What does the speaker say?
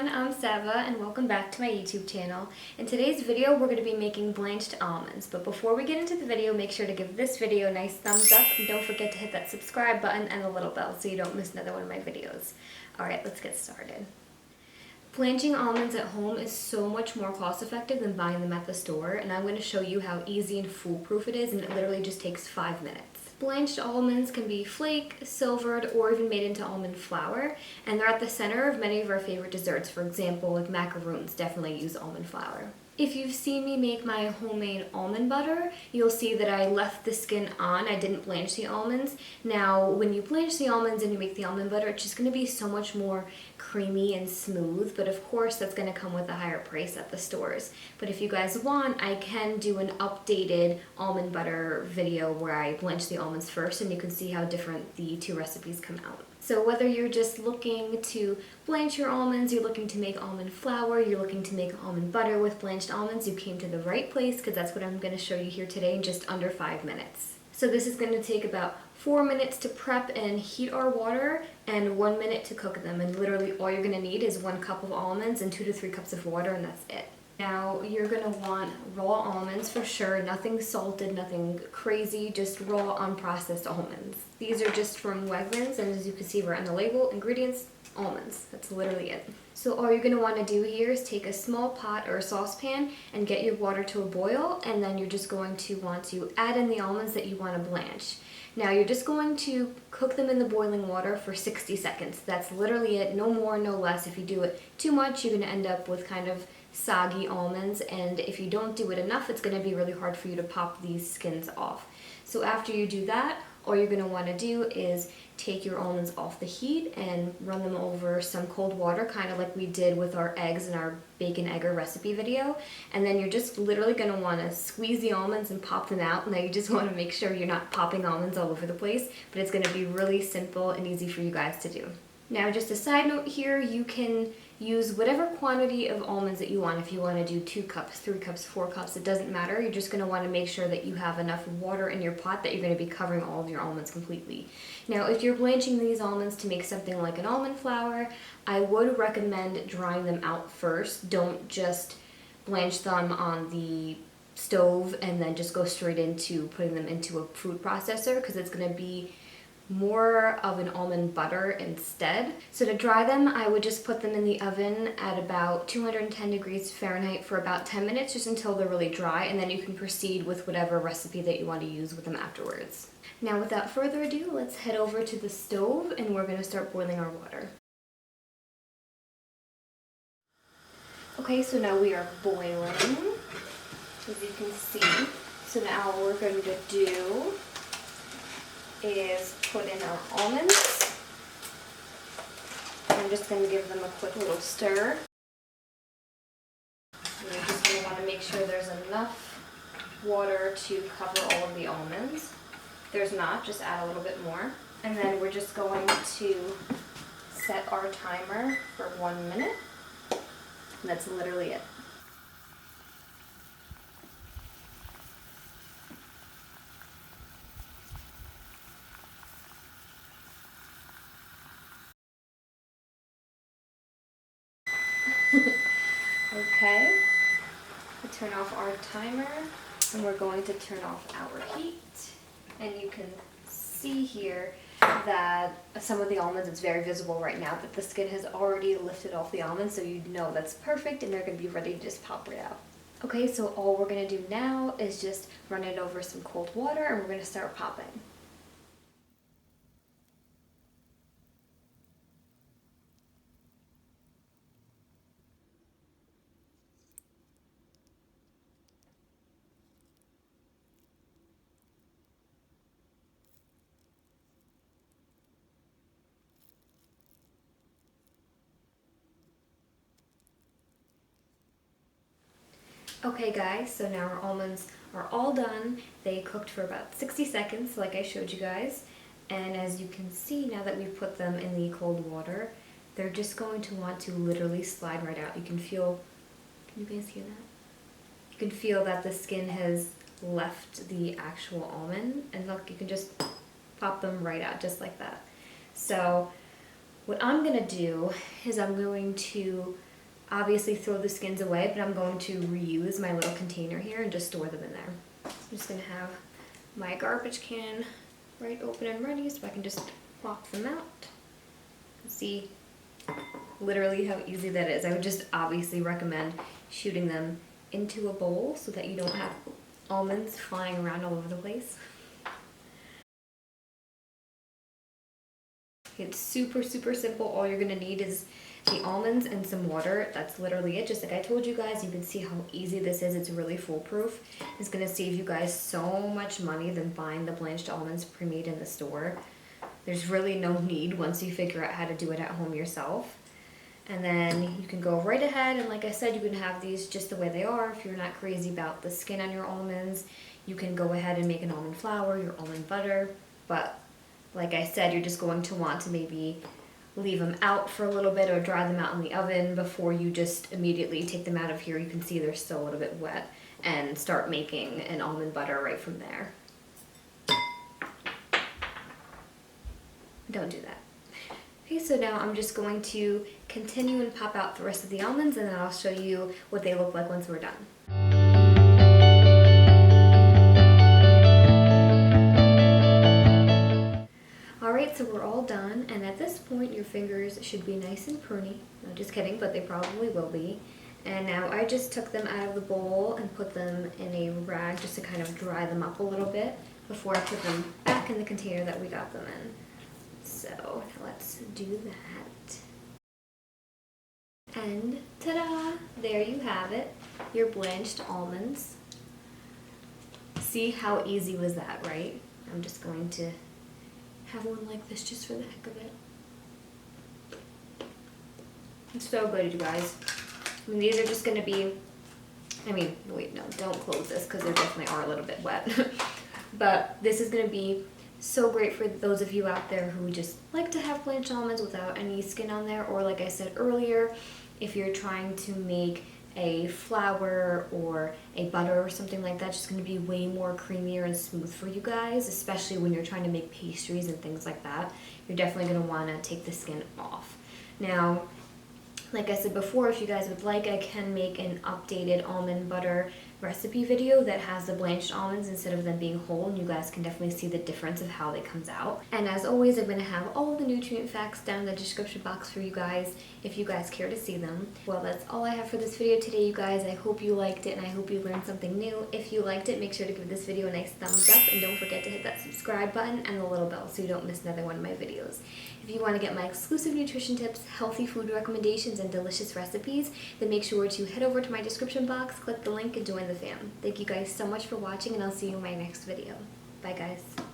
everyone, I'm Sava and welcome back to my YouTube channel. In today's video we're going to be making blanched almonds, but before we get into the video make sure to give this video a nice thumbs up and don't forget to hit that subscribe button and the little bell so you don't miss another one of my videos. Alright, let's get started. Blanching almonds at home is so much more cost effective than buying them at the store, and I'm going to show you how easy and foolproof it is, and it literally just takes 5 minutes. Blanched almonds can be flaked, silvered, or even made into almond flour, and they're at the center of many of our favorite desserts. For example, like macaroons definitely use almond flour. If you've seen me make my homemade almond butter, you'll see that I left the skin on. I didn't blanch the almonds. Now, when you blanch the almonds and you make the almond butter, it's just going to be so much more creamy and smooth, but of course that's going to come with a higher price at the stores. But if you guys want, I can do an updated almond butter video where I blanch the almonds first and you can see how different the two recipes come out. So whether you're just looking to blanch your almonds, you're looking to make almond flour, you're looking to make almond butter with blanched almonds, you came to the right place because that's what I'm going to show you here today in just under 5 minutes. So this is going to take about 4 minutes to prep and heat our water and 1 minute to cook them. And literally all you're going to need is 1 cup of almonds and 2 to 3 cups of water, and that's it. Now you're going to want raw almonds for sure, nothing salted, nothing crazy, just raw unprocessed almonds. These are just from Wegmans, and as you can see right on the label, ingredients, almonds. That's literally it. So all you're going to want to do here is take a small pot or a saucepan and get your water to a boil, and then you're just going to want to add in the almonds that you want to blanch. Now you're just going to cook them in the boiling water for 60 seconds. That's literally it, no more, no less. If you do it too much, you're going to end up with kind of soggy almonds, and if you don't do it enough, it's going to be really hard for you to pop these skins off. So after you do that, all you're going to want to do is take your almonds off the heat and run them over some cold water, kind of like we did with our eggs in our bacon egger recipe video. And then you're just literally going to want to squeeze the almonds and pop them out. Now you just want to make sure you're not popping almonds all over the place, but it's going to be really simple and easy for you guys to do. Now just a side note here, you can use whatever quantity of almonds that you want. If you want to do 2 cups, 3 cups, 4 cups, it doesn't matter. You're just going to want to make sure that you have enough water in your pot that you're going to be covering all of your almonds completely. Now if you're blanching these almonds to make something like an almond flour, I would recommend drying them out first. Don't just blanch them on the stove and then just go straight into putting them into a food processor, because it's going to be more of an almond butter instead. So to dry them, I would just put them in the oven at about 210 degrees Fahrenheit for about 10 minutes, just until they're really dry, and then you can proceed with whatever recipe that you want to use with them afterwards. Now without further ado, let's head over to the stove and we're going to start boiling our water. Okay, so now we are boiling, as you can see. So now what we're going to do is put in our almonds. I'm just going to give them a quick little stir. And you're just going to want to make sure there's enough water to cover all of the almonds. If there's not, just add a little bit more. And then we're just going to set our timer for 1 minute. And that's literally it. Okay, we turn off our timer and we're going to turn off our heat. And you can see here that some of the almonds, it's very visible right now that the skin has already lifted off the almonds, so you know that's perfect and they're going to be ready to just pop right out. Okay, so all we're going to do now is just run it over some cold water and we're going to start popping. Okay guys, so now our almonds are all done. They cooked for about 60 seconds like I showed you guys. And as you can see, now that we've put them in the cold water, they're just going to want to literally slide right out. You can feel, can you guys hear that? You can feel that the skin has left the actual almond, and look, you can just pop them right out just like that. So what I'm gonna do is I'm going to obviously throw the skins away, but I'm going to reuse my little container here and just store them in there. I'm just gonna have my garbage can right open and ready so I can just plop them out. See literally how easy that is. I would just obviously recommend shooting them into a bowl so that you don't have almonds flying around all over the place. It's super, super simple. All you're gonna need is the almonds and some water. That's literally it. Just like I told you guys, you can see how easy this is. It's really foolproof. It's gonna save you guys so much money than buying the blanched almonds pre-made in the store. There's really no need once you figure out how to do it at home yourself. And then you can go right ahead and, like I said, you can have these just the way they are. If you're not crazy about the skin on your almonds, you can go ahead and make an almond flour, your almond butter. But like I said, you're just going to want to maybe leave them out for a little bit or dry them out in the oven before you just immediately take them out of here. You can see they're still a little bit wet, and start making an almond butter right from there. Don't do that. Okay, so now I'm just going to continue and pop out the rest of the almonds, and then I'll show you what they look like once we're done. Alright, so we're all done, and at this point your fingers should be nice and pruny. No, just kidding, but they probably will be. And now I just took them out of the bowl and put them in a rag just to kind of dry them up a little bit before I put them back in the container that we got them in. So let's do that. And ta-da! There you have it, your blanched almonds. See how easy was that, right? I'm just going to have one like this just for the heck of it. It's so good, you guys. I mean, these are just gonna be, wait, no, don't close this because they definitely are a little bit wet. But this is gonna be so great for those of you out there who just like to have blanched almonds without any skin on there, or like I said earlier, if you're trying to make a flour or a butter or something like that, it's just going to be way more creamier and smooth for you guys, especially when you're trying to make pastries and things like that. You're definitely going to want to take the skin off. Now, like I said before, if you guys would like, I can make an updated almond butter recipe video that has the blanched almonds instead of them being whole, and you guys can definitely see the difference of how they comes out. And as always, I'm going to have all the nutrient facts down in the description box for you guys if you guys care to see them. Well, that's all I have for this video today, you guys. I hope you liked it and I hope you learned something new. If you liked it, make sure to give this video a nice thumbs up, and don't forget to hit that subscribe button and the little bell so you don't miss another one of my videos. If you want to get my exclusive nutrition tips, healthy food recommendations, and delicious recipes, then make sure to head over to my description box, click the link, and join the fam. Thank you guys so much for watching, and I'll see you in my next video. Bye guys.